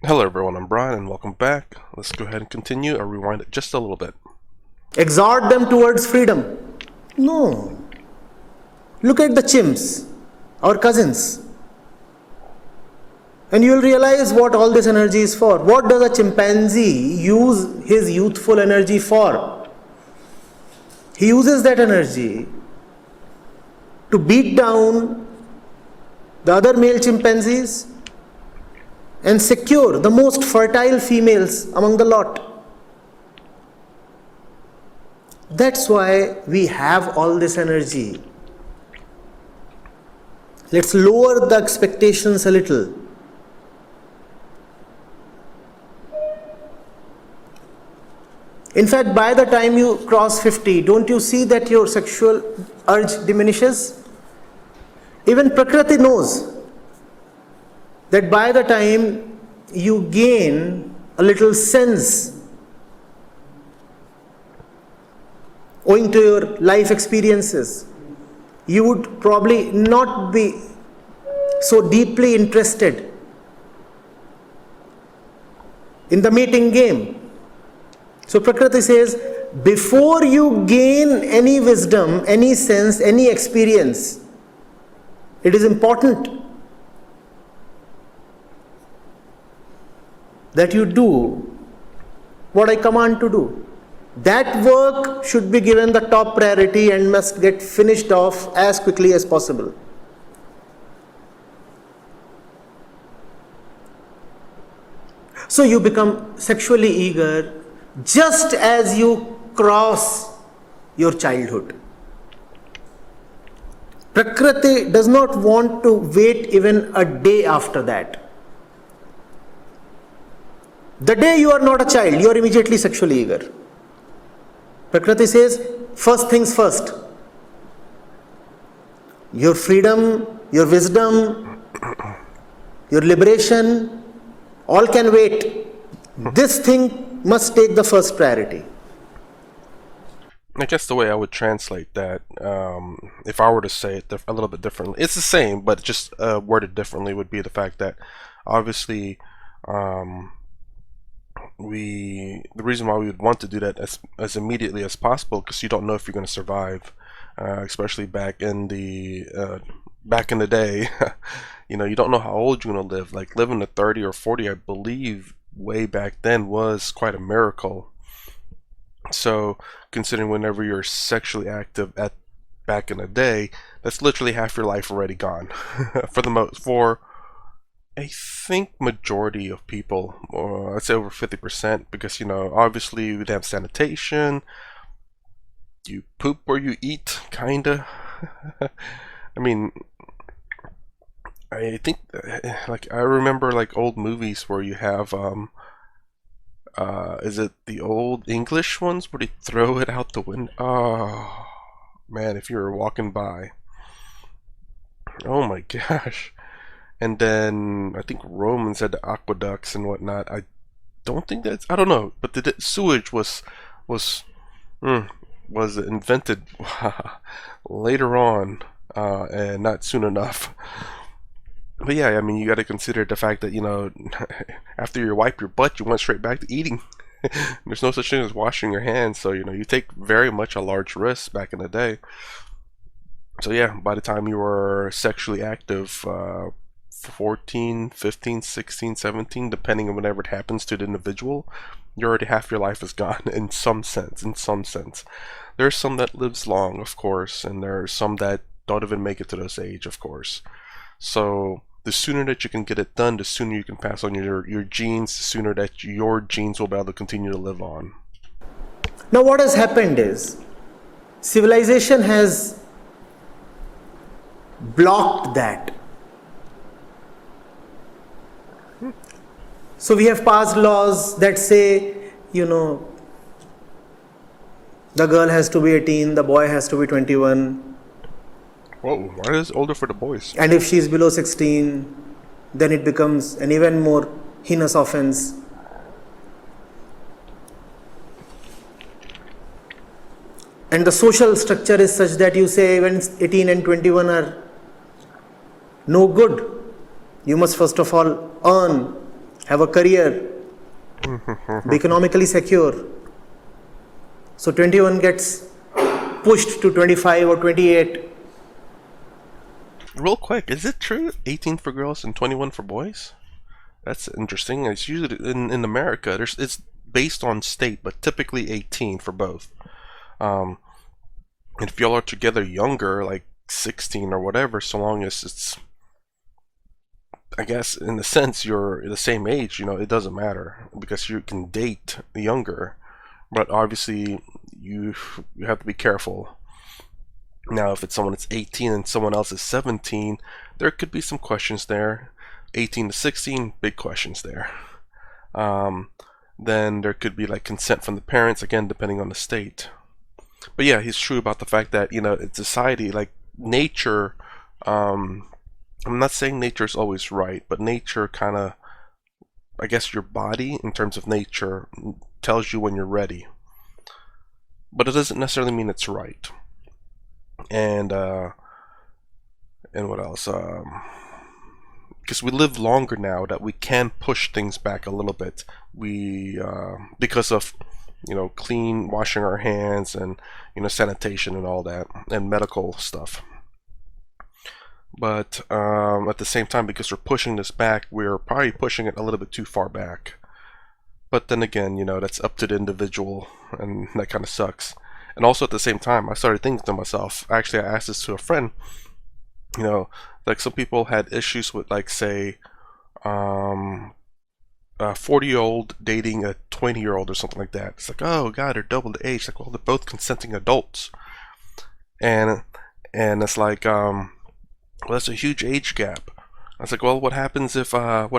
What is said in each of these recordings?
Hello everyone, I'm Brian and welcome back. Let's go ahead and continue or rewind it just a little bit. Exhort them towards freedom. No. Look at the chimps, our cousins. And you will realize what all this energy is for. What does a chimpanzee use his youthful energy for? He uses that energy to beat down the other male chimpanzees and secure the most fertile females among the lot. That's why we have all this energy. Let's lower the expectations a little. In fact, by the time you cross 50, don't you see that your sexual urge diminishes? Even Prakriti knows that by the time you gain a little sense owing to your life experiences, you would probably not be so deeply interested in the mating game. So Prakriti says, before you gain any wisdom, any sense, any experience, it is important that you do what I command to do. That work should be given the top priority and must get finished off as quickly as possible. So you become sexually eager just as you cross your childhood. Prakriti does not want to wait even a day after that. The day you are not a child, you are immediately sexually eager. Prakriti says, first things first. Your freedom, your wisdom, your liberation, all can wait. This thing must take the first priority. I guess the way I would translate that, if I were to say it a little bit differently, it's the same, but just worded differently, would be the fact that obviously the reason why we would want to do that as immediately as possible, because you don't know if you're going to survive, especially back in the day. You don't know how old you're going to live. Like living to 30 or 40, I believe way back then was quite a miracle. So considering whenever you're sexually active back in the day, that's literally half your life already gone. For I think majority of people, or I'd say over 50%, because obviously we'd have sanitation, you poop where you eat, kinda. I mean, I think like I remember like old movies where you have is it the old English ones where they throw it out the window? Oh man, if you were walking by, oh my gosh. And then I think Romans had the aqueducts and whatnot. I don't think I don't know, but the sewage was invented later on, and not soon enough. But yeah, I mean, you got to consider the fact that after you wipe your butt, you went straight back to eating. There's no such thing as washing your hands, so you take very much a large risk back in the day. So yeah, by the time you were sexually active, 14, 15, 16, 17, depending on whenever it happens to the individual, you already half your life is gone in some sense. There's some that lives long, of course, and there are some that don't even make it to this age, of course. So the sooner that you can get it done, the sooner you can pass on your genes, the sooner that your genes will be able to continue to live on. Now what has happened is, civilization has blocked that. So we have passed laws that say, the girl has to be 18, the boy has to be 21. Whoa, why is it older for the boys? And if she is below 16, then it becomes an even more heinous offense. And the social structure is such that you say when 18 and 21 are no good, you must first of all earn have a career, be economically secure. So 21 gets pushed to 25 or 28. Real quick, is it true 18 for girls and 21 for boys? That's interesting. It's usually in America. It's based on state, but typically 18 for both. And if y'all are together younger, like 16 or whatever, so long as it's, I guess, in the sense you're the same age, it doesn't matter because you can date younger. But obviously, you have to be careful. Now, if it's someone that's 18 and someone else is 17, there could be some questions there. 18 to 16, big questions there. Then there could be like consent from the parents, again, depending on the state. But yeah, he's true about the fact that, it's society, like nature, I'm not saying nature is always right, but nature kind of, I guess your body, in terms of nature, tells you when you're ready. But it doesn't necessarily mean it's right. And what else? Because we live longer now, that we can push things back a little bit. We because of clean washing our hands and sanitation and all that and medical stuff. But at the same time, because we're pushing this back, we're probably pushing it a little bit too far back. But then again, that's up to the individual, and that kind of sucks. And also at the same time, I started thinking to myself, actually I asked this to a friend, like some people had issues with, like, say, a 40-year-old dating a 20-year-old or something like that. It's like, oh god, they're double the age. Like, well, they're both consenting adults. And it's like, well, that's a huge age gap. I was like, well, what happens if I'm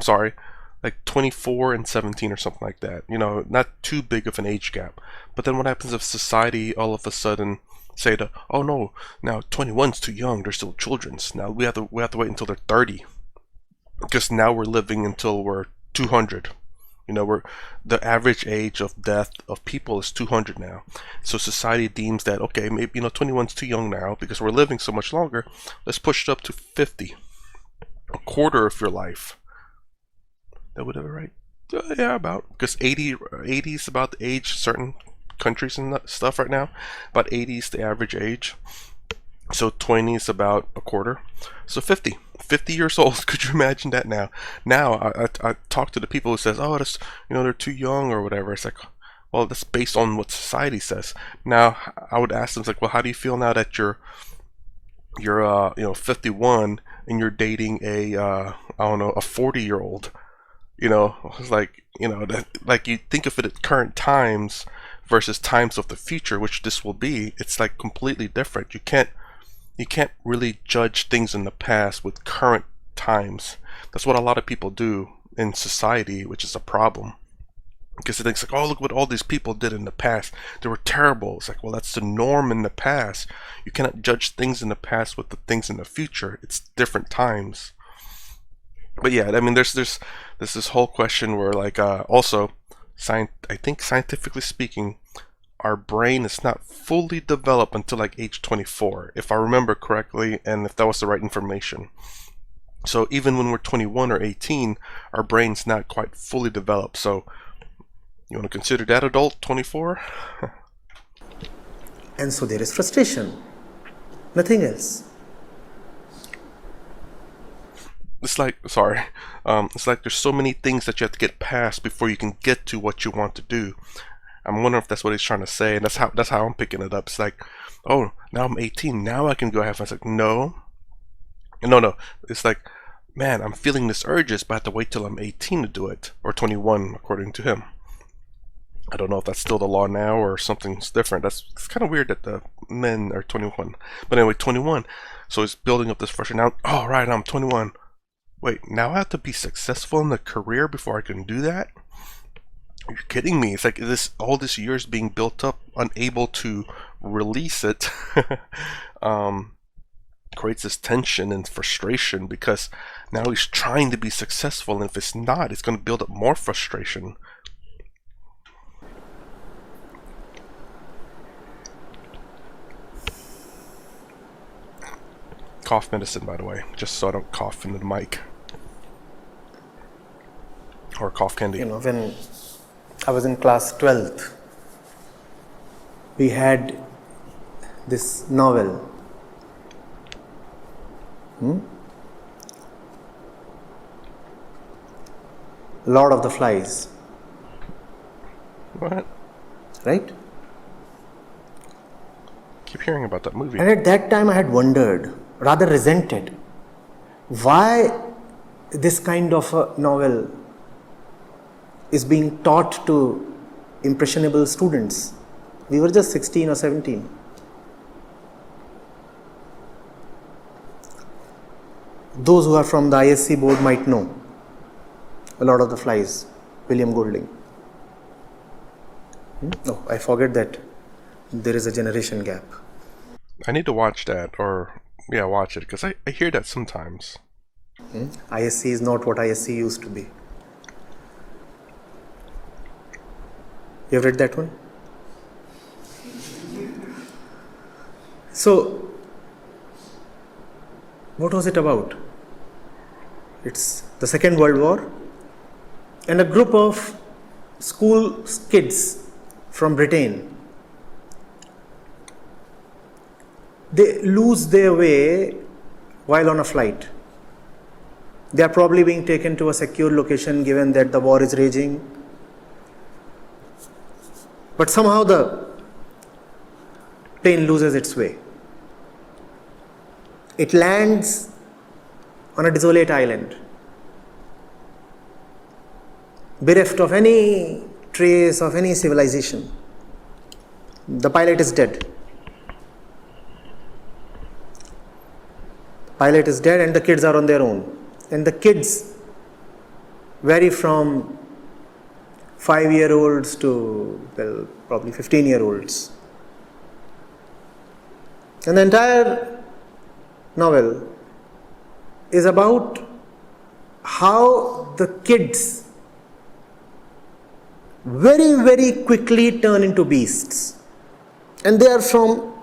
sorry, like 24 and 17 or something like that. Not too big of an age gap. But then what happens if society all of a sudden say that, oh no, now 21's too young, they're still children. Now we have to wait until they're 30. Because now we're living until we're 200. The average age of death of people is 200 now. So society deems that, okay, maybe 21's too young now because we're living so much longer. Let's push it up to 50, a quarter of your life. That would ever right? Yeah, about, because 80 is about the age certain countries and stuff right now. About 80 is the average age. So 20 is about a quarter. So 50 years old. Could you imagine that now? Now I talk to the people who says, oh, that's, they're too young or whatever. It's like, well, that's based on what society says. Now I would ask them, like, well, how do you feel now that you're 51 and you're dating a I don't know, a 40-year-old? It's like, that, like, you think of it at current times versus times of the future, which this will be. It's like completely different. You can't really judge things in the past with current times. That's what a lot of people do in society, which is a problem. Because it thinks like, oh, look what all these people did in the past. They were terrible. It's like, well, that's the norm in the past. You cannot judge things in the past with the things in the future. It's different times. But yeah, I mean, there's this whole question where, like, also, I think scientifically speaking, our brain is not fully developed until like age 24, if I remember correctly, and if that was the right information. So even when we're 21 or 18, our brain's not quite fully developed. So you want to consider that adult 24? And so there is frustration. Nothing else. It's like, sorry, it's like there's so many things that you have to get past before you can get to what you want to do. I'm wondering if that's what he's trying to say, and that's how I'm picking it up. It's like, oh, now I'm 18, now I can go have fun. It's like, no. It's like, man, I'm feeling this urges, but I have to wait till I'm 18 to do it, or 21, according to him. I don't know if that's still the law now or something's different. It's kind of weird that the men are 21. But anyway, 21. So he's building up this frustration. Now, oh, right, I'm 21. Wait, now I have to be successful in the career before I can do that? You're kidding me. It's like all this years being built up, unable to release it, creates this tension and frustration because now he's trying to be successful, and if it's not, it's going to build up more frustration. Cough medicine, by the way, just so I don't cough into the mic. Or cough candy. When I was in class 12th, we had this novel. Lord of the Flies. What? Right? Keep hearing about that movie. And at that time I had wondered, rather resented, why this kind of a novel is being taught to impressionable students. We were just 16 or 17. Those who are from the ISC board might know A Lord of the Flies, William Golding. Oh, I forget that there is a generation gap. I need to watch that, or yeah, watch it, because I hear that sometimes. ISC is not what ISC used to be. You have read that one? So, what was it about? It's the Second World War, and a group of school kids from Britain, they lose their way while on a flight. They are probably being taken to a secure location given that the war is raging. But somehow the plane loses its way. It lands on a desolate island, bereft of any trace of any civilization. The pilot is dead. Pilot is dead and the kids are on their own. And the kids vary from 5-year-olds to, well, probably 15-year-olds. And the entire novel is about how the kids very, very quickly turn into beasts. And they are from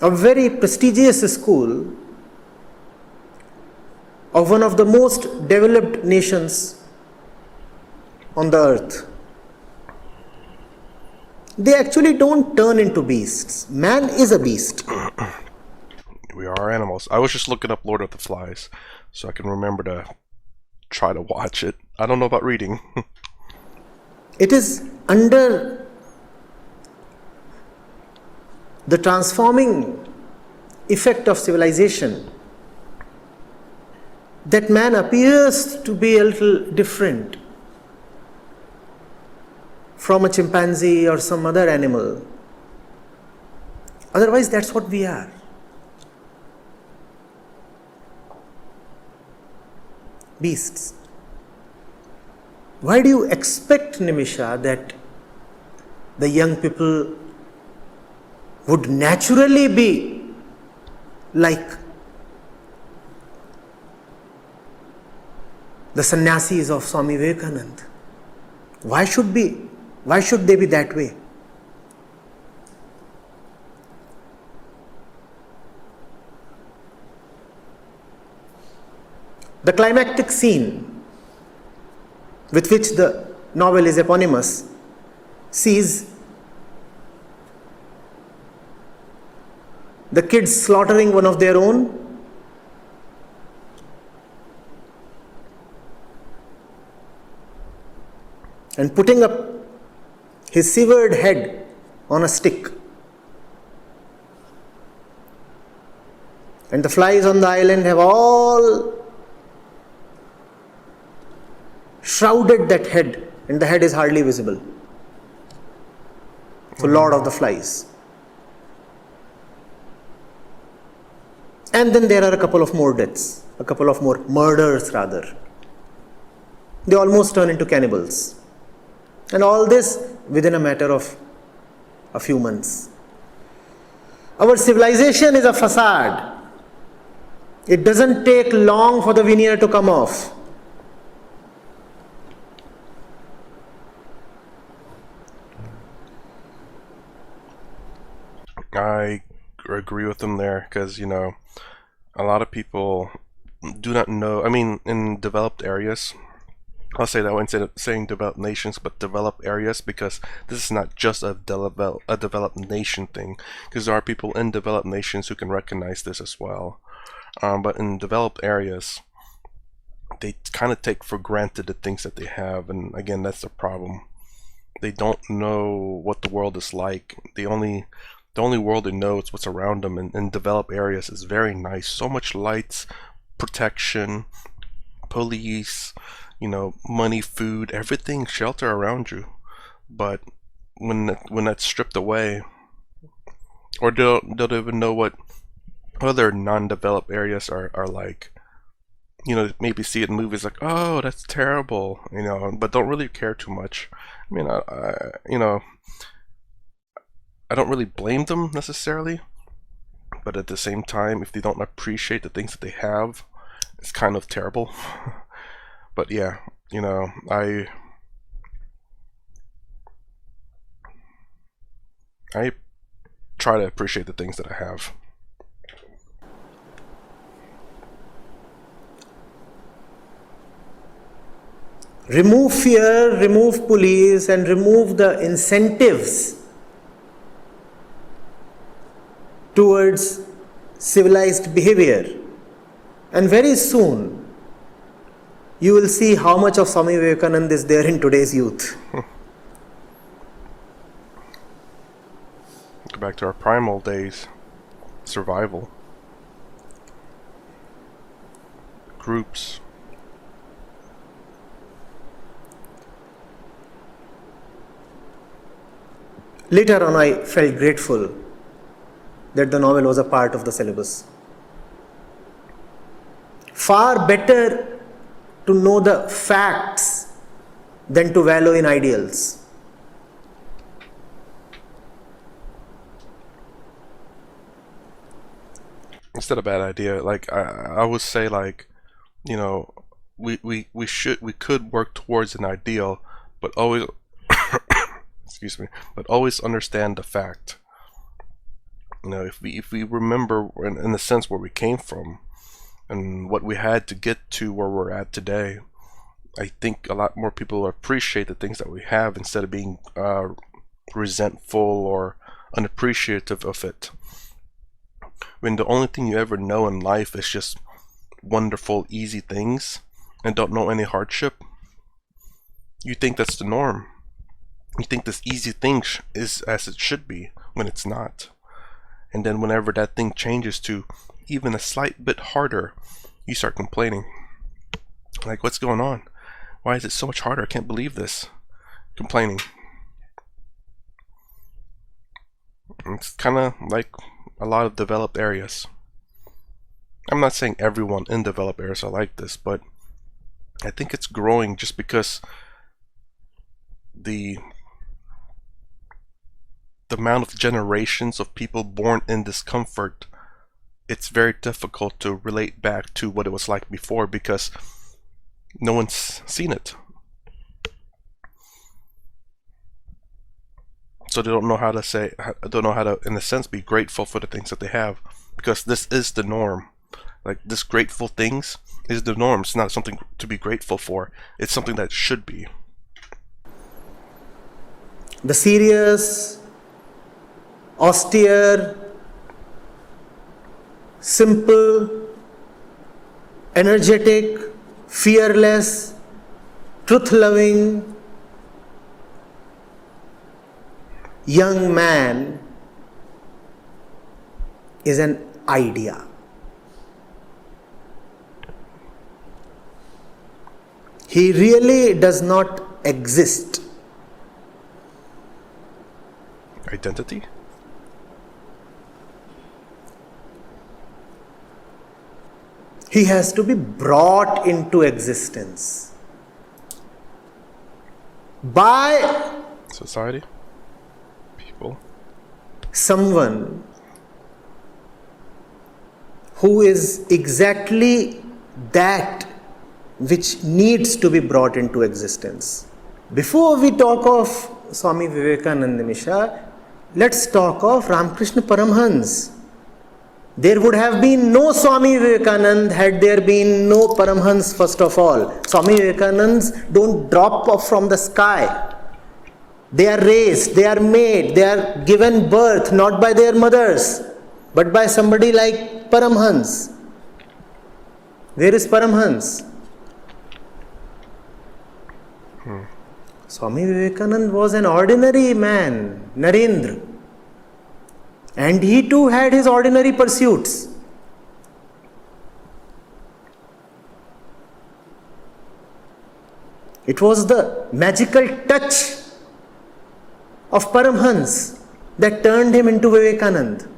a very prestigious school of one of the most developed nations on the earth. They actually don't turn into beasts. Man is a beast. We are animals. I was just looking up Lord of the Flies, so I can remember to try to watch it. I don't know about reading. It is under the transforming effect of civilization that man appears to be a little different from a chimpanzee or some other animal. Otherwise, that's what we are. Beasts. Why do you expect, Nimisha, that the young people would naturally be like the sannyasis of Swami Vivekananda? Why should they be that way? The climactic scene with which the novel is eponymous sees the kids slaughtering one of their own and putting up his severed head on a stick. And the flies on the island have all shrouded that head, and the head is hardly visible. So, Lord of the Flies. And then there are a couple of more deaths, a couple of more murders rather. They almost turn into cannibals. And all this within a matter of a few months. Our civilization is a facade. It doesn't take long for the veneer to come off. I agree with them there, because, a lot of people do not know. I mean, in developed areas, I'll say that way instead of saying developed nations, but developed areas, because this is not just a developed nation thing, because there are people in developed nations who can recognize this as well. But in developed areas, they kind of take for granted the things that they have, and again, that's the problem. They don't know what the world is like. The only world they know is what's around them. And in developed areas is very nice. So much lights, protection, police, money, food, everything, shelter around you. But when that's stripped away, or they'll even know what other non-developed areas are like. Maybe see it in movies like, oh, that's terrible, but don't really care too much. I mean, I don't really blame them necessarily, but at the same time, if they don't appreciate the things that they have, it's kind of terrible. But yeah, I try to appreciate the things that I have. Remove fear, remove police, and remove the incentives towards civilized behavior. And very soon, you will see how much of Swami Vivekananda is there in today's youth. Go back to our primal days. Survival. Groups. Later on, I felt grateful that the novel was a part of the syllabus. Far better to know the facts than to wallow in ideals. It's not a bad idea. Like I would say, like, we could work towards an ideal, but always excuse me, but always understand the fact. If we remember in a sense where we came from and what we had to get to where we're at today, I think a lot more people appreciate the things that we have instead of being resentful or unappreciative of it. When the only thing you ever know in life is just wonderful, easy things and don't know any hardship, you think that's the norm. You think this easy thing is as it should be when it's not. And then whenever that thing changes to even a slight bit harder, you start complaining. Like, what's going on? Why is it so much harder? I can't believe this. Complaining. It's kind of like a lot of developed areas. I'm not saying everyone in developed areas are like this, but I think it's growing just because the amount of generations of people born in discomfort, it's very difficult to relate back to what it was like before because no one's seen it. So they don't know how to, in a sense, be grateful for the things that they have, because this is the norm. Like, this grateful things is the norm. It's not something to be grateful for. It's something that should be. The serious, austere, simple, energetic, fearless, truth-loving young man is an idea. He really does not exist. Identity? He has to be brought into existence by Society? People? someone who is exactly that which needs to be brought into existence. Before we talk of Swami Vivekananda Misha, let's talk of Ramakrishna Paramhans. There would have been no Swami Vivekananda had there been no Paramhans first of all. Swami Vivekanands don't drop off from the sky. They are raised, they are made, they are given birth not by their mothers, but by somebody like Paramhans. Where is Paramhans? Swami Vivekananda was an ordinary man, Narendra. And he too had his ordinary pursuits. It was the magical touch of Paramhans that turned him into Vivekananda.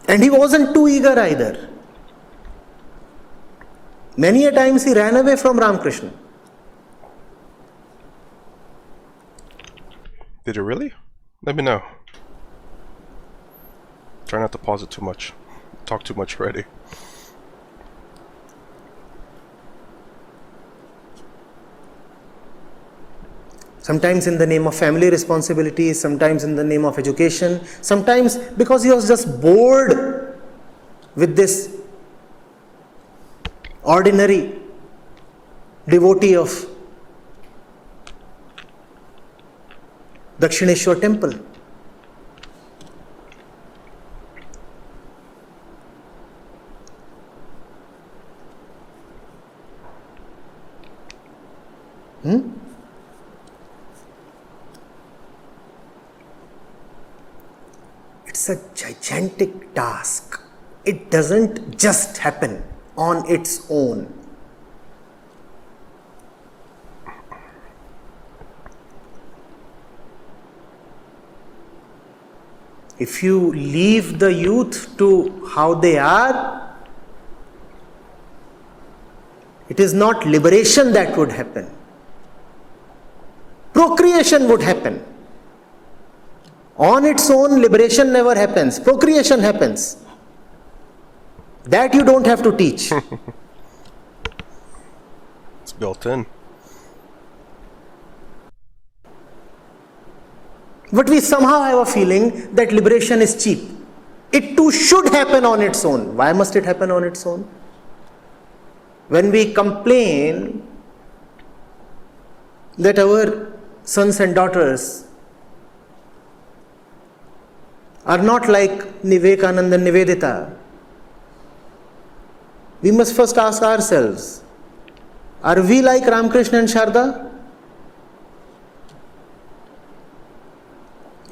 And he wasn't too eager either. Many a times he ran away from Ramakrishna. Did you really? Let me know. Try not to pause it too much. Talk too much already. Sometimes in the name of family responsibilities, sometimes in the name of education, sometimes because he was just bored with this ordinary devotee of Dakshineshwar temple. It's a gigantic task. It doesn't just happen on its own. If you leave the youth to how they are, it is not liberation that would happen. Procreation would happen. On its own, liberation never happens. Procreation happens. That you don't have to teach. It's built in. But we somehow have a feeling that liberation is cheap. It too should happen on its own. Why must it happen on its own? When we complain that our sons and daughters are not like Vivekananda and Nivedita, we must first ask ourselves, are we like Ramakrishna and Sharda?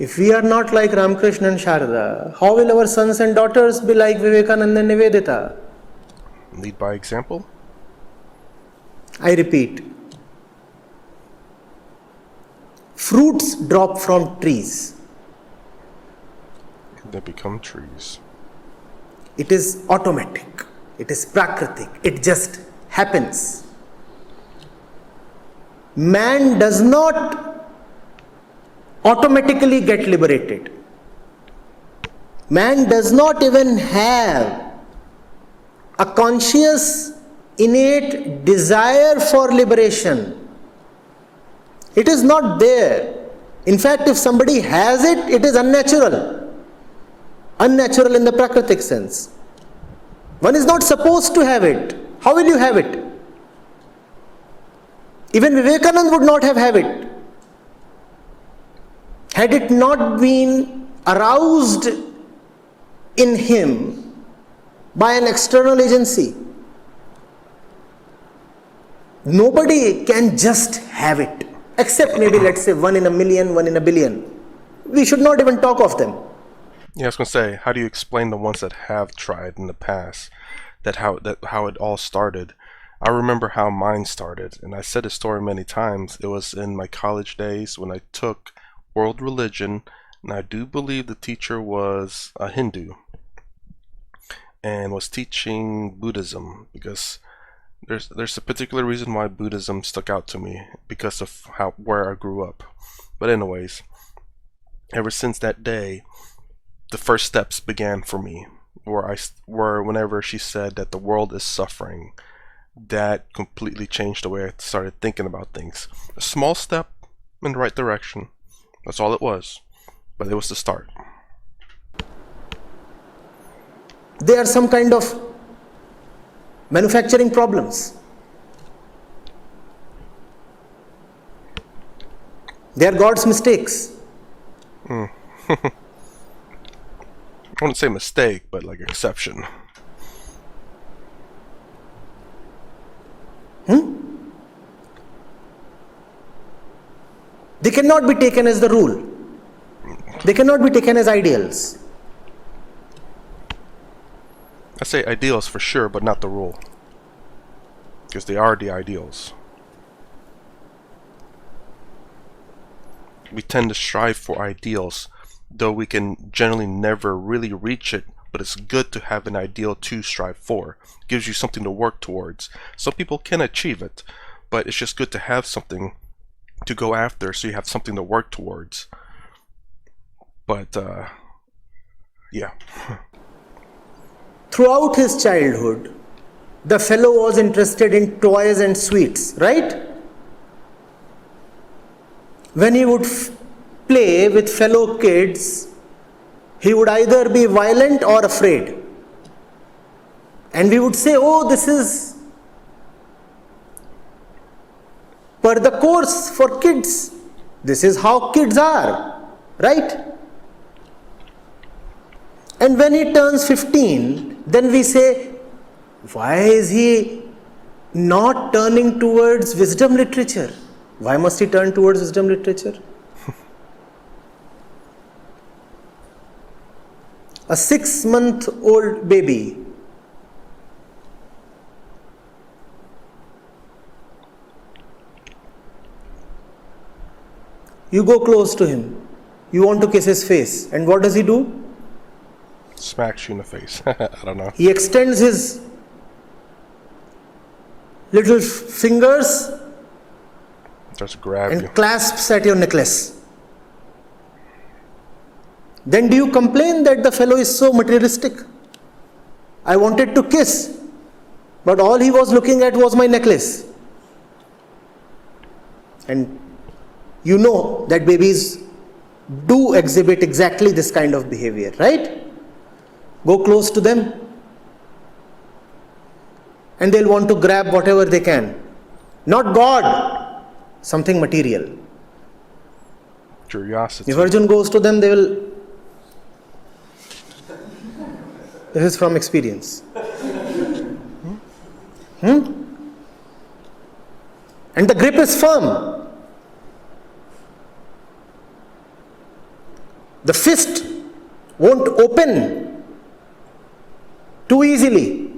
If we are not like Ramakrishna and Sharda, how will our sons and daughters be like Vivekananda and Nivedita? Lead by example? I repeat, fruits drop from trees. They become trees. It is automatic. It is prakritik. It just happens. Man does not automatically get liberated. Man does not even have a conscious, innate desire for liberation. It is not there. In fact, if somebody has it, it is unnatural. Unnatural in the prakritic sense. One is not supposed to have it. How will you have it? Even Vivekananda would not have it. Had it not been aroused in him by an external agency. Nobody can just have it, except maybe, let's say, 1 in a million, 1 in a billion. We should not even talk of them. Yeah, I was gonna say, how do you explain the ones that have tried in the past? How it all started? I remember how mine started, and I said this story many times. It was in my college days when I took world religion, and I do believe the teacher was a Hindu and was teaching Buddhism, because there's a particular reason why Buddhism stuck out to me, because of where I grew up. But anyways, ever since that day, the first steps began for me, where whenever she said that the world is suffering, that completely changed the way I started thinking about things. A small step in the right direction. That's all it was. But it was the start. They are some kind of manufacturing problems. They are God's mistakes. I wouldn't say mistake, but like exception. They cannot be taken as the rule. They cannot be taken as ideals. I say ideals for sure, but not the rule. Because they are the ideals. We tend to strive for ideals, though we can generally never really reach it, but it's good to have an ideal to strive for. It gives you something to work towards. Some people can achieve it, but it's just good to have something to go after so you have something to work towards. But, yeah. Throughout his childhood, the fellow was interested in toys and sweets, right? When he would play with fellow kids, he would either be violent or afraid. And we would say, oh, this is per the course for kids. This is how kids are, right? And when he turns 15, then we say, why is he not turning towards wisdom literature? Why must he turn towards wisdom literature? A 6-month-old baby you go close to him, you want to kiss his face, and what does he do? Smacks you in the face. I don't know. He extends his little fingers Just grab and you. clasps at your necklace. Then do you complain that the fellow is so materialistic? I wanted to kiss, but all he was looking at was my necklace. And you know that babies do exhibit exactly this kind of behavior, right? Go close to them and they'll want to grab whatever they can. Not God, something material. Curiosity. If Arjun goes to them, they will. This is from experience. And the grip is firm. The fist won't open too easily.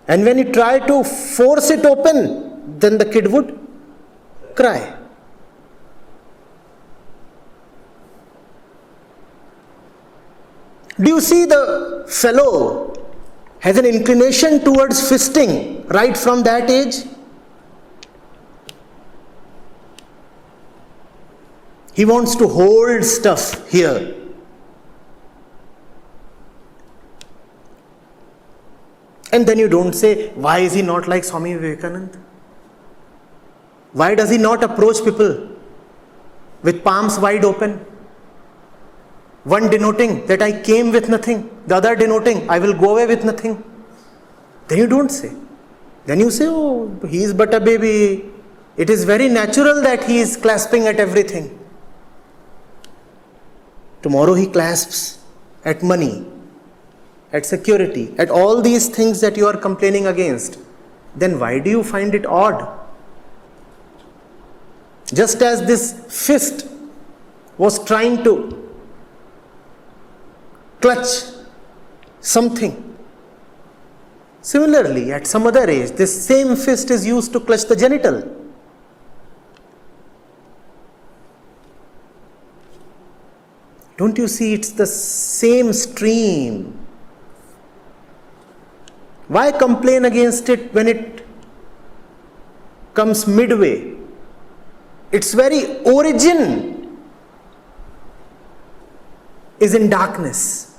And when you try to force it open, then the kid would cry. Do you see the fellow has an inclination towards fisting right from that age? He wants to hold stuff here. And then you don't say, why is he not like Swami Vivekananda? Why does he not approach people with palms wide open? One denoting that I came with nothing, the other denoting I will go away with nothing. Then you don't say. Then you say, oh, he is but a baby. It is very natural that he is clasping at everything. Tomorrow he clasps at money, at security, at all these things that you are complaining against. Then why do you find it odd? Just as this fist was trying to clutch something, similarly, at some other age, this same fist is used to clutch the genital. Don't you see it's the same stream? Why complain against it when it comes midway? Its very origin is in darkness.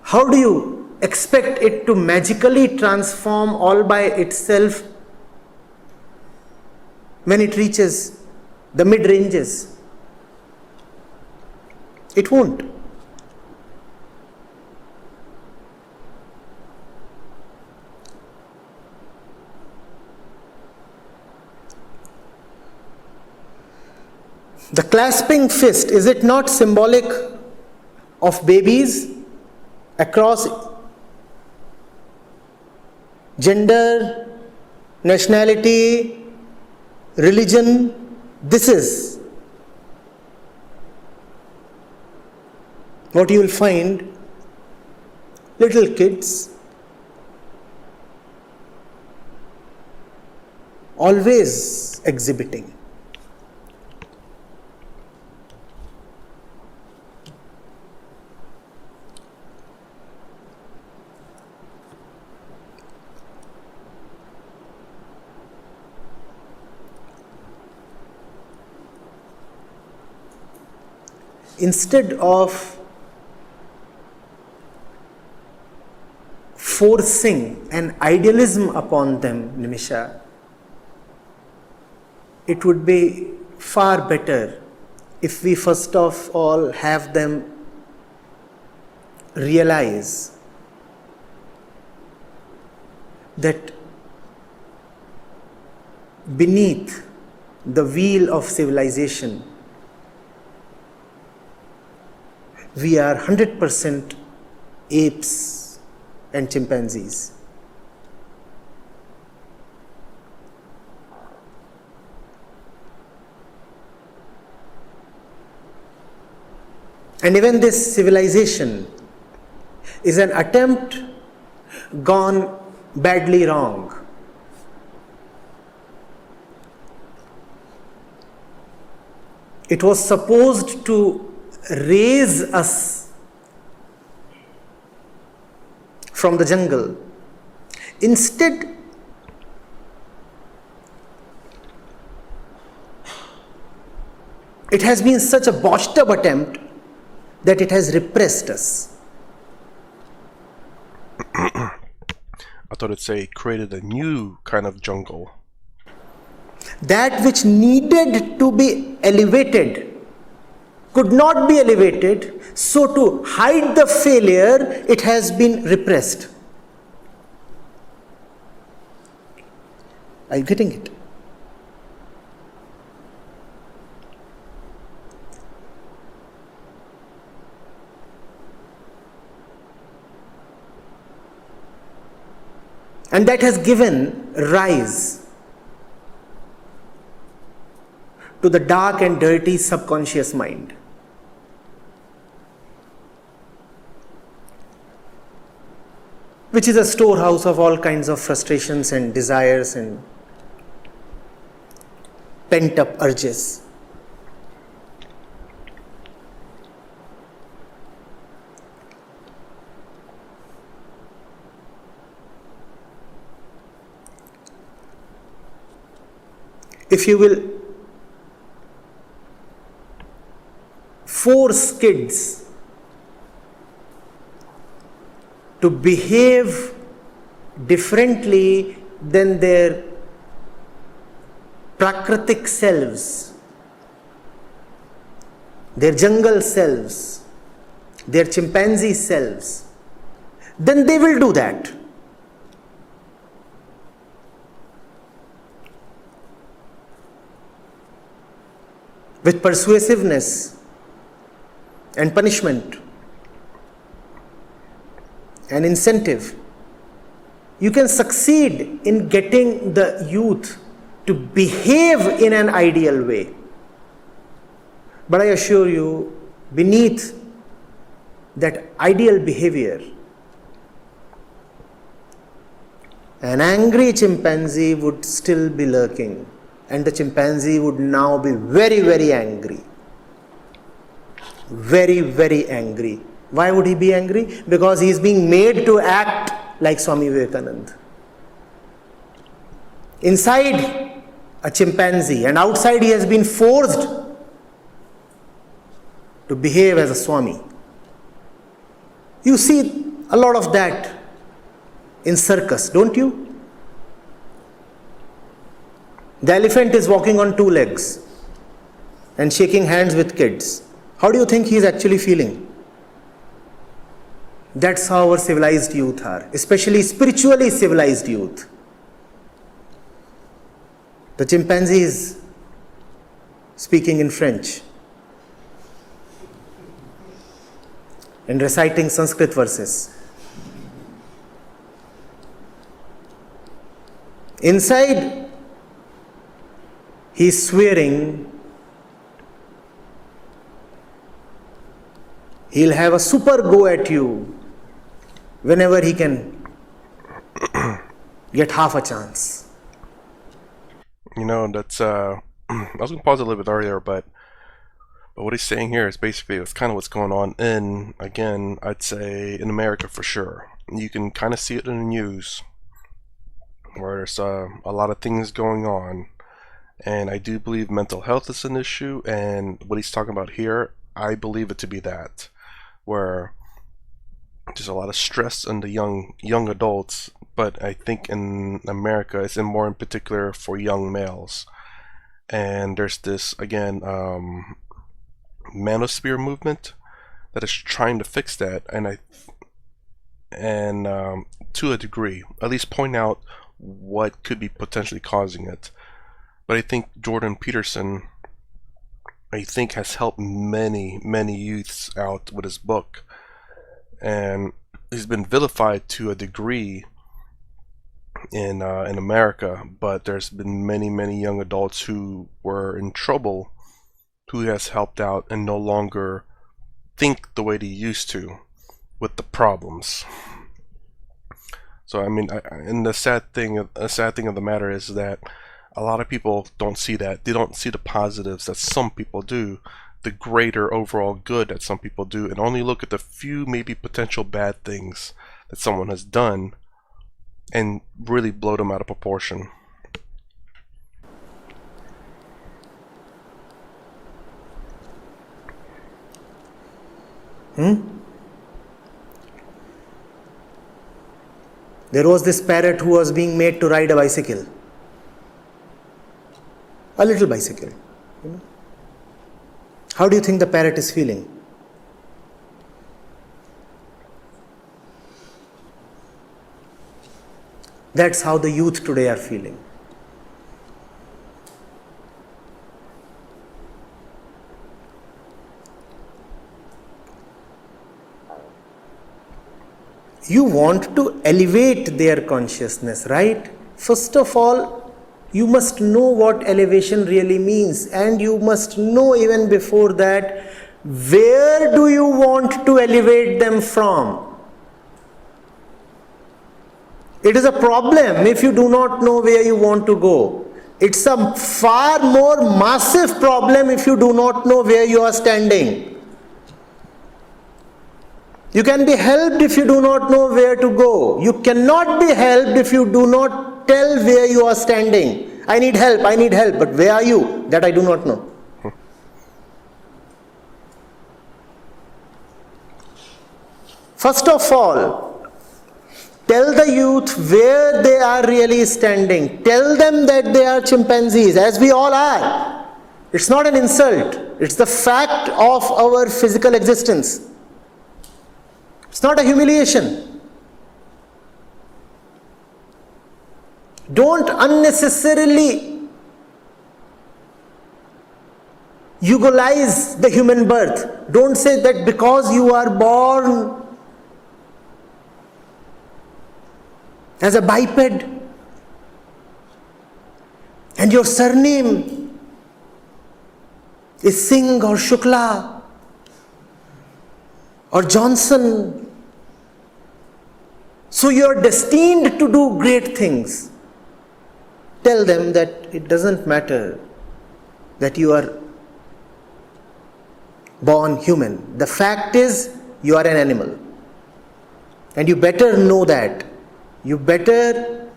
How do you expect it to magically transform all by itself when it reaches the mid-ranges? It won't. The clasping fist, is it not symbolic of babies across gender, nationality, religion? This is what you will find little kids always exhibiting. Instead of forcing an idealism upon them, Nimisha, it would be far better if we first of all have them realize that beneath the wheel of civilization, we are 100% apes and chimpanzees. And even this civilization is an attempt gone badly wrong. It was supposed to raise us from the jungle. Instead, it has been such a botched up attempt that it has repressed us. I thought it'd say created a new kind of jungle. That which needed to be elevated could not be elevated, so to hide the failure, it has been repressed. Are you getting it? And that has given rise to the dark and dirty subconscious mind. Which is a storehouse of all kinds of frustrations and desires and pent-up urges. If you will force kids to behave differently than their prakritic selves, their jungle selves, their chimpanzee selves, then they will do that. With persuasiveness and punishment and incentive, you can succeed in getting the youth to behave in an ideal way. But I assure you, beneath that ideal behavior, an angry chimpanzee would still be lurking, and the chimpanzee would now be very, very angry. Very, very angry. Why would he be angry? Because he is being made to act like Swami Vivekananda. Inside a chimpanzee and outside he has been forced to behave as a Swami. You see a lot of that in circus, don't you? The elephant is walking on two legs and shaking hands with kids. How do you think he is actually feeling? That's how our civilized youth are, especially spiritually civilized youth. The chimpanzee is speaking in French and reciting Sanskrit verses. Inside, he is swearing he'll have a super go at you whenever he can get half a chance. You know, that's I was gonna pause a little bit earlier, but what he's saying here is basically it's kind of what's going on in, again, I'd say in America for sure. You can kind of see it in the news where there's a lot of things going on, and I do believe mental health is an issue, and what he's talking about here, I believe it to be that, where there's a lot of stress on the young adults, but I think in America it's more in particular for young males. And there's this, again, manosphere movement that is trying to fix that, and to a degree, at least point out what could be potentially causing it. But I think Jordan Peterson, I think, has helped many youths out with his book, and he's been vilified to a degree in America, but there's been many young adults who were in trouble who has helped out and no longer think the way they used to with the problems. So I mean, and the sad thing of the matter is that a lot of people don't see that. They don't see the positives that some people do, the greater overall good that some people do, and only look at the few maybe potential bad things that someone has done and really blow them out of proportion. There was this parrot who was being made to ride a bicycle. A little bicycle. How do you think the parrot is feeling? That's how the youth today are feeling. You want to elevate their consciousness, right? First of all, you must know what elevation really means, and you must know even before that, where do you want to elevate them from? It is a problem if you do not know where you want to go. It's a far more massive problem if you do not know where you are standing. You can be helped if you do not know where to go. You cannot be helped if you do not tell where you are standing. I need help, but where are you? That I do not know. First of all, tell the youth where they are really standing. Tell them that they are chimpanzees, as we all are. It's not an insult. It's the fact of our physical existence. It's not a humiliation. Don't unnecessarily eulogize the human birth. Don't say that because you are born as a biped and your surname is Singh or Shukla or Johnson, so you are destined to do great things. Tell them that it doesn't matter that you are born human. The fact is, you are an animal. And you better know that. You better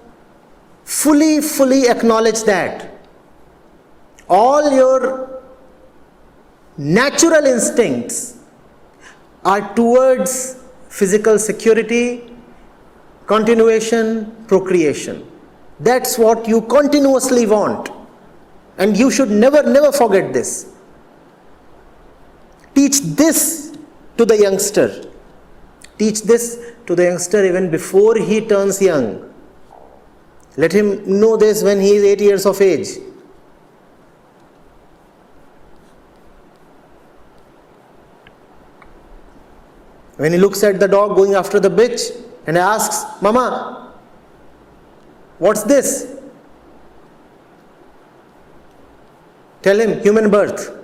fully acknowledge that. All your natural instincts are towards physical security, continuation, procreation. That's what you continuously want. And you should never forget this. Teach this to the youngster. Teach this to the youngster even before he turns young. Let him know this when he is 8 years of age. When he looks at the dog going after the bitch and asks, Mama, what's this? Tell him, human birth.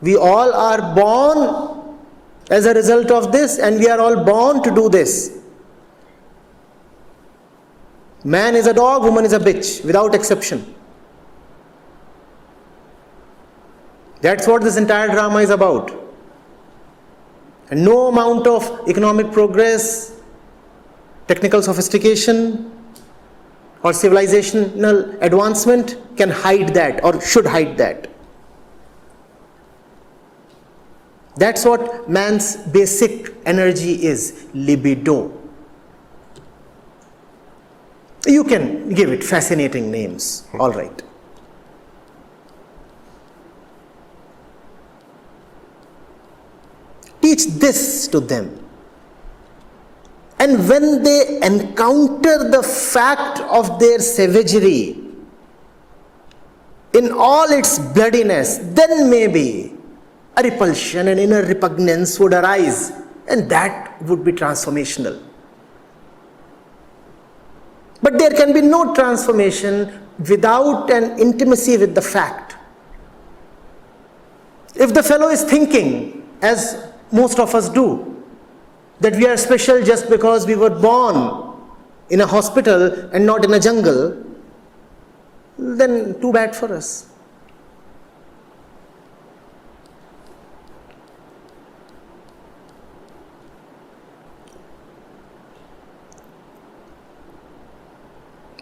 We all are born as a result of this, and we are all born to do this. Man is a dog, woman is a bitch, without exception. That's what this entire drama is about. And no amount of economic progress, technical sophistication, or civilizational advancement can hide that or should hide that. That's what man's basic energy is, libido. You can give it fascinating names, all right. Teach this to them. And when they encounter the fact of their savagery in all its bloodiness, then maybe a repulsion, an inner repugnance would arise, and that would be transformational. But there can be no transformation without an intimacy with the fact. If the fellow is thinking, as most of us do, that we are special just because we were born in a hospital and not in a jungle, then too bad for us.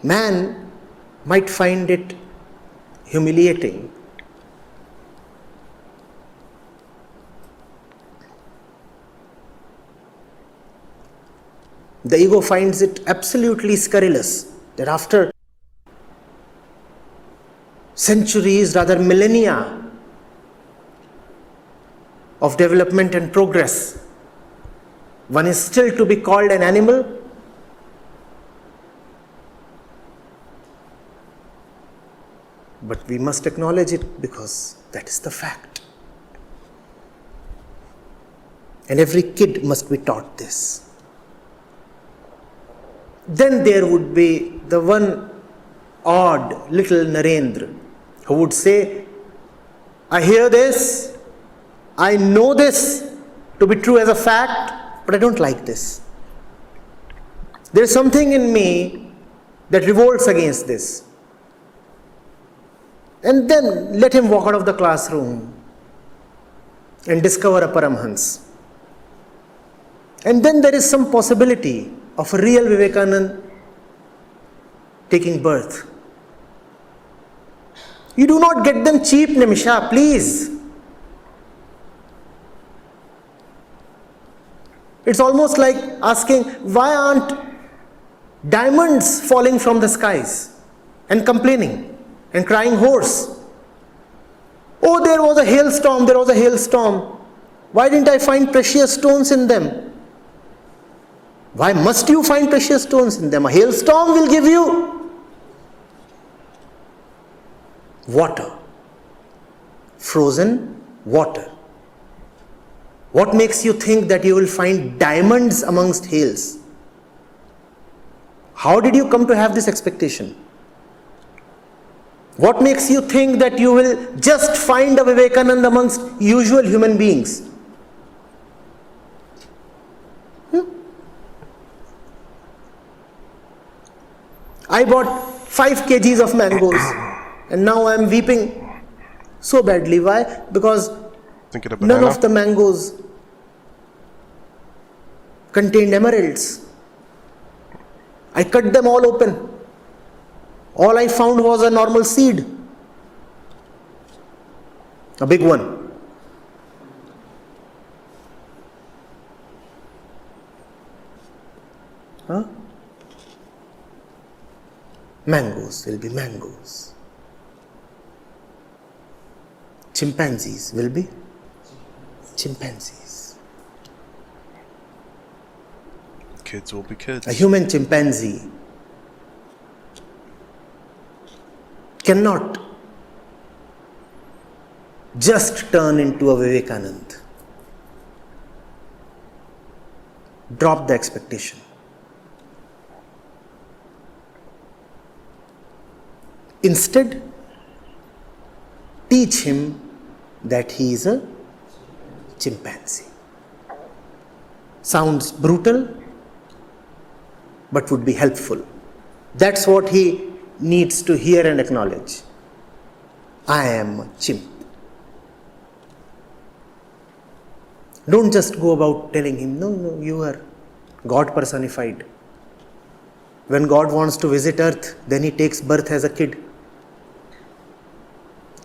Man might find it humiliating. The ego finds it absolutely scurrilous that after centuries, rather millennia of development and progress, one is still to be called an animal. But we must acknowledge it because that is the fact. And every kid must be taught this. Then there would be the one odd little Narendra who would say, I hear this, I know this to be true as a fact, but I don't like this. There is something in me that revolts against this. And then let him walk out of the classroom and discover a Paramhans. And then there is some possibility of a real Vivekananda taking birth. You do not get them cheap, Nimisha, please. It's almost like asking, why aren't diamonds falling from the skies and complaining and crying hoarse? Oh, there was a hailstorm, there was a hailstorm. Why didn't I find precious stones in them? Why must you find precious stones in them? A hailstorm will give you water, frozen water. What makes you think that you will find diamonds amongst hails? How did you come to have this expectation? What makes you think that you will just find a Vivekananda amongst usual human beings? I bought 5 kgs of mangoes and now I am weeping so badly. Why? Because none of the mangoes contained emeralds. I cut them all open. All I found was a normal seed, a big one. Huh? Mangoes will be mangoes. Chimpanzees will be Chimpanzees. Kids will be kids. A human chimpanzee cannot just turn into a Vivekananda. Drop the expectation. Instead, teach him that he is a chimpanzee. Sounds brutal, but would be helpful. That's what he needs to hear and acknowledge. I am a chimp. Don't just go about telling him, no, you are God personified. When God wants to visit earth, then he takes birth as a kid.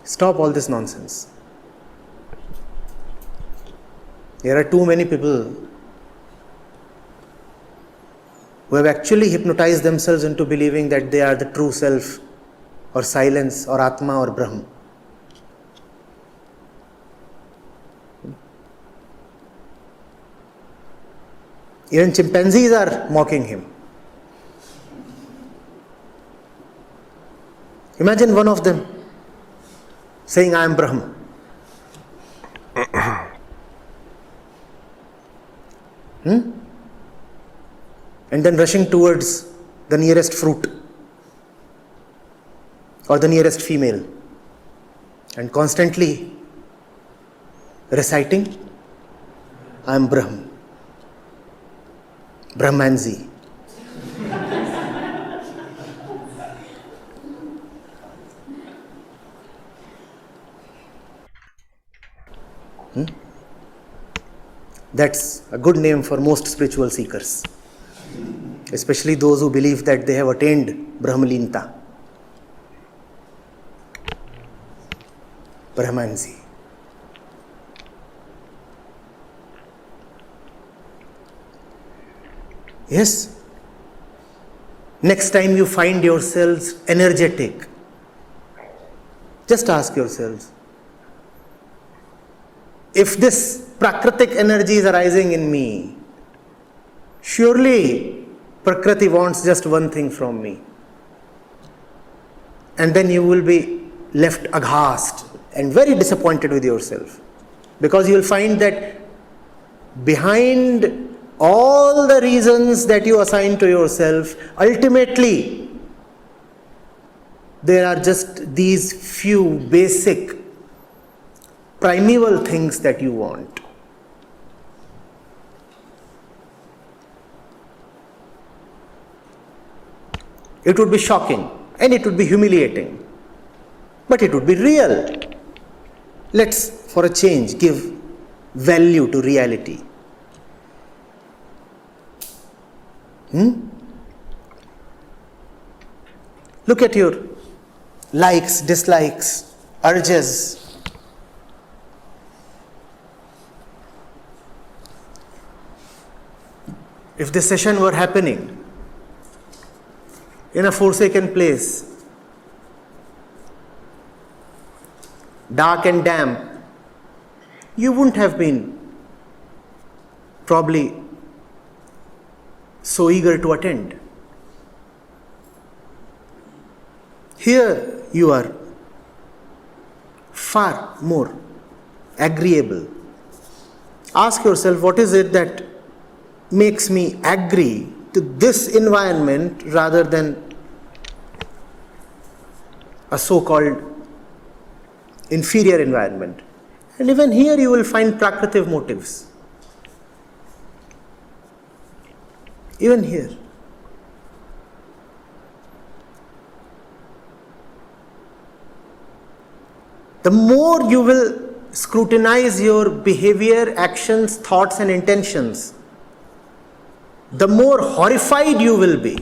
Stop all this nonsense. There are too many people who have actually hypnotized themselves into believing that they are the true self, or silence, or Atma, or Brahm. Even chimpanzees are mocking him. Imagine one of them saying, I am Brahm. And then rushing towards the nearest fruit or the nearest female and constantly reciting, I am Brahm. Brahmanzi. That's a good name for most spiritual seekers, especially those who believe that they have attained Brahmalinta. Brahmanzi. Yes. Next time you find yourselves energetic, just ask yourselves, if this Prakritic energy is arising in me, surely Prakriti wants just one thing from me. And then you will be left aghast and very disappointed with yourself, because you will find that behind all the reasons that you assign to yourself, ultimately there are just these few basic primeval things that you want. It would be shocking and it would be humiliating, but it would be real. Let's, for a change, give value to reality. Look at your likes, dislikes, urges. If this session were happening in a forsaken place, dark and damp, you wouldn't have been probably so eager to attend. Here you are far more agreeable. Ask yourself, what is it that makes me agree to this environment rather than a so-called inferior environment? And even here you will find Prakritic motives. Even here. The more you will scrutinize your behavior, actions, thoughts and intentions, the more horrified you will be.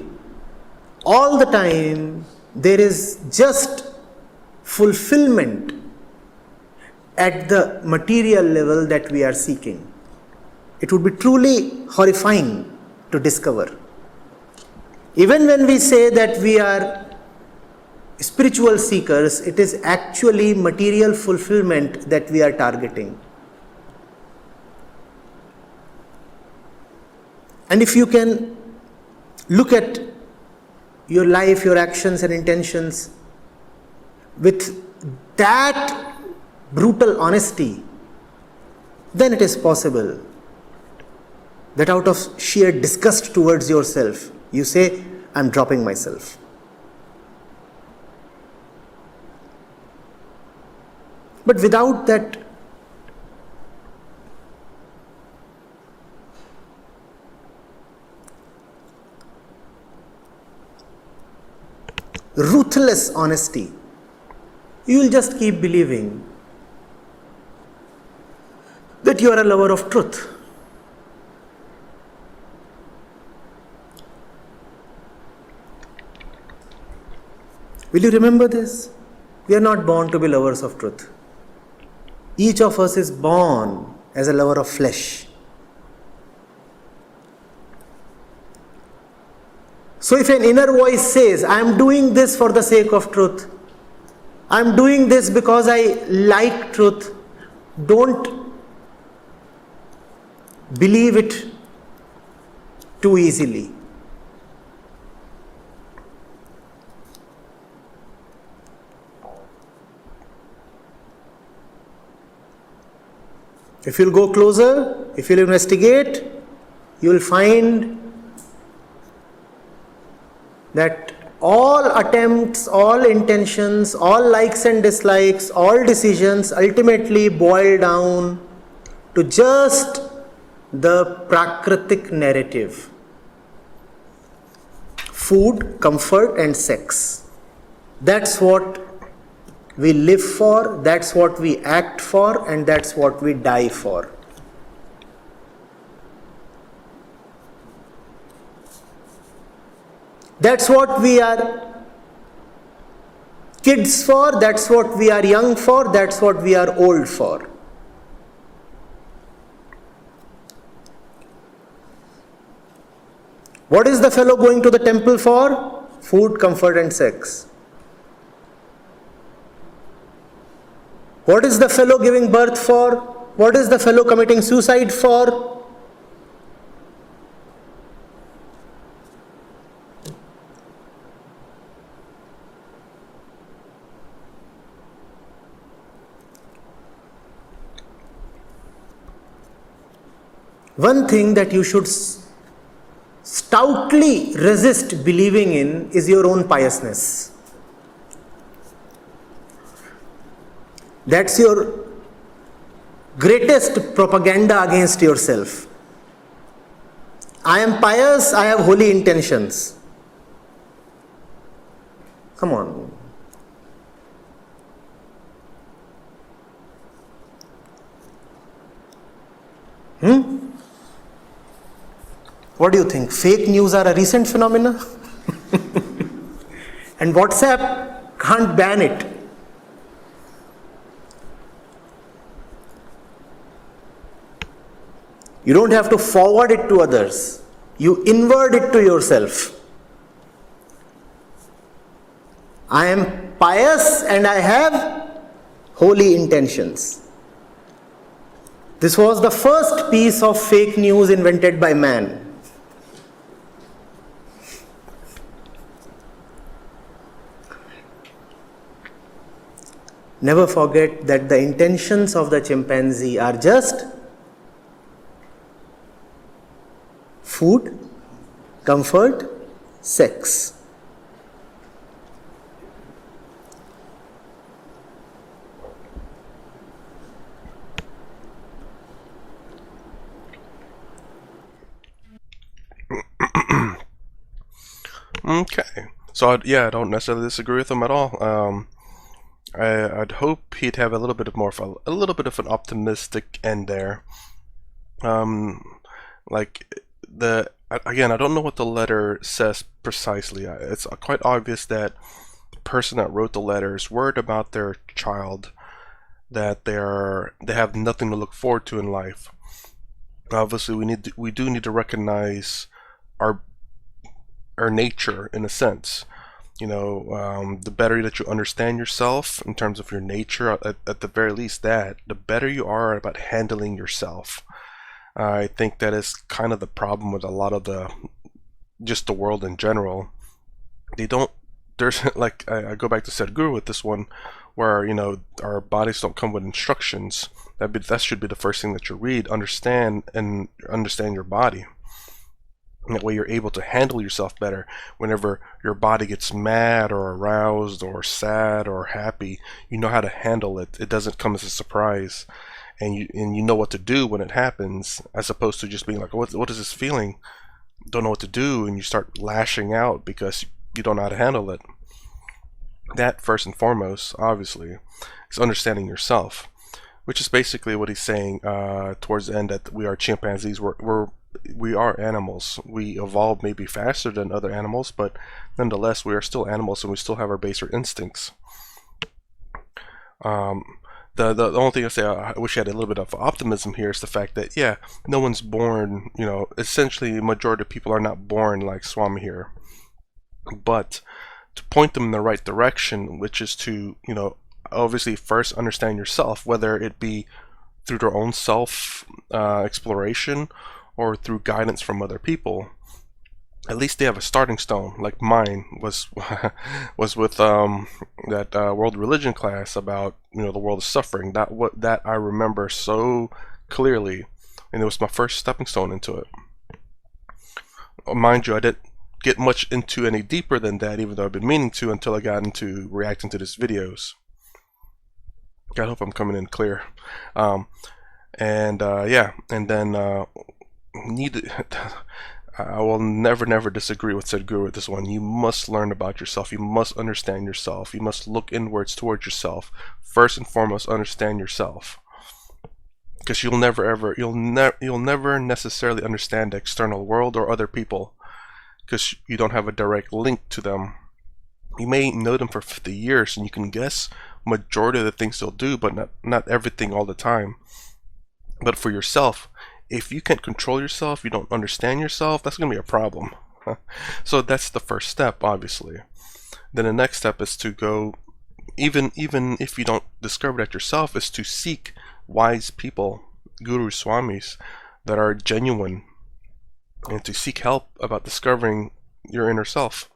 All the time there is just fulfillment at the material level that we are seeking. It would be truly horrifying to discover. Even when we say that we are spiritual seekers, it is actually material fulfillment that we are targeting. And if you can look at your life, your actions and intentions with that brutal honesty, then it is possible that out of sheer disgust towards yourself, you say, I'm dropping myself. But without that ruthless honesty, you will just keep believing that you are a lover of truth. Will you remember this? We are not born to be lovers of truth. Each of us is born as a lover of flesh. So if an inner voice says, I am doing this for the sake of truth, I am doing this because I like truth, don't believe it too easily. If you'll go closer, if you'll investigate, you will find that all attempts, all intentions, all likes and dislikes, all decisions ultimately boil down to just the Prakritic narrative. Food, comfort and sex. That's what we live for, that's what we act for, and that's what we die for. That's what we are kids for, that's what we are young for, that's what we are old for. What is the fellow going to the temple for? Food, comfort and sex. What is the fellow giving birth for? What is the fellow committing suicide for? One thing that you should stoutly resist believing in is your own piousness. That's your greatest propaganda against yourself. I am pious, I have holy intentions. Come on. What do you think? Fake news are a recent phenomena? And WhatsApp can't ban it. You don't have to forward it to others. You invert it to yourself. I am pious and I have holy intentions. This was the first piece of fake news invented by man. Never forget that the intentions of the chimpanzee are just food, comfort, sex. Okay, so I don't necessarily disagree with him at all. I'd hope he'd have a little bit of an optimistic end there. Like again, I don't know what the letter says precisely. It's quite obvious that the person that wrote the letter is worried about their child, that they have nothing to look forward to in life. Obviously, we do need to recognize our nature in a sense. You know, the better that you understand yourself in terms of your nature, at the very least, the better you are about handling yourself. I think that is kind of the problem with a lot of just the world in general. They don't, there's like, I go back to Sadhguru with this one, where, you know, our bodies don't come with instructions. That should be the first thing that you read. Understand your body. And that way you're able to handle yourself better whenever your body gets mad or aroused or sad or happy. You know how to handle it. It doesn't come as a surprise. And you know what to do when it happens, as opposed to just being like, what is this feeling? Don't know what to do, and you start lashing out because you don't know how to handle it. That, first and foremost, obviously, is understanding yourself, which is basically what he's saying towards the end, that we are chimpanzees. We are animals. We evolve maybe faster than other animals, but nonetheless, we are still animals, and we still have our baser instincts. The only thing I say, I wish I had a little bit of optimism here, is the fact that, yeah, no one's born, you know, essentially the majority of people are not born like Swami here. But to point them in the right direction, which is to, you know, obviously first understand yourself, whether it be through their own self exploration or through guidance from other people. At least they have a starting stone. Like mine was was with that world religion class about, you know, the world of suffering. That I remember so clearly, and it was my first stepping stone into it. Mind you, I didn't get much into any deeper than that, even though I've been meaning to, until I got into reacting to these videos. I hope I'm coming in clear. Yeah, and then I will never disagree with Sadhguru with this one. You must learn about yourself. You must understand yourself. You must look inwards towards yourself. First and foremost, understand yourself, because you'll never necessarily understand the external world or other people, because you don't have a direct link to them. You may know them for 50 years and you can guess majority of the things they'll do, but not everything all the time. But for yourself, if you can't control yourself, you don't understand yourself, that's going to be a problem. So that's the first step, obviously. Then the next step is to go, even if you don't discover that yourself, is to seek wise people, gurus, swamis, that are genuine, and to seek help about discovering your inner self.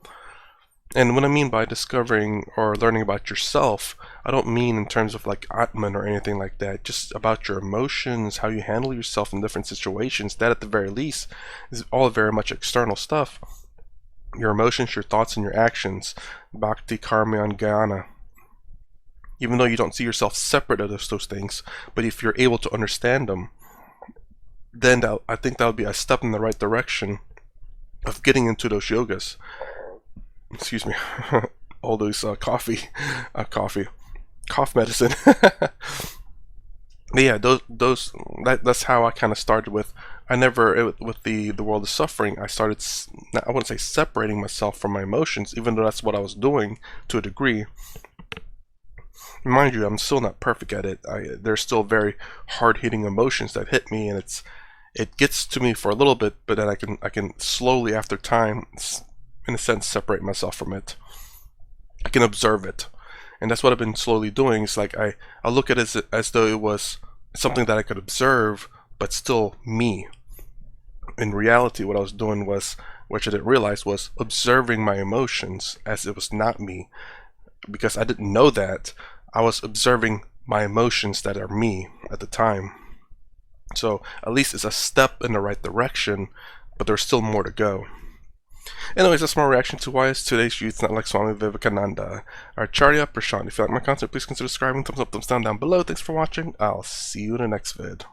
And what I mean by discovering or learning about yourself, I don't mean in terms of like Atman or anything like that, just about your emotions, how you handle yourself in different situations. That at the very least is all very much external stuff. Your emotions, your thoughts, and your actions. Bhakti, karma, and jnana. Even though you don't see yourself separate of those things, but if you're able to understand them, then I think that would be a step in the right direction of getting into those yogas. Excuse me. All those cough medicine. But yeah, that's how I kind of started with. With the world of suffering, I started, I wouldn't say separating myself from my emotions, even though that's what I was doing to a degree. Mind you, I'm still not perfect at it. There's still very hard-hitting emotions that hit me, and it gets to me for a little bit, but then I can slowly, after time, in a sense, separate myself from it. I can observe it, and that's what I've been slowly doing. It's like I look at it as though it was something that I could observe, but still me. In reality, what I was doing was, which I didn't realize, was observing my emotions as it was not me. Because I didn't know that, I was observing my emotions that are me at the time. So at least it's a step in the right direction, but there's still more to go. Anyways, that's my reaction to why is today's youth not like Swami Vivekananda. Acharya Prashant. If you like my content, please consider subscribing. Thumbs up, thumbs down below. Thanks for watching. I'll see you in the next vid.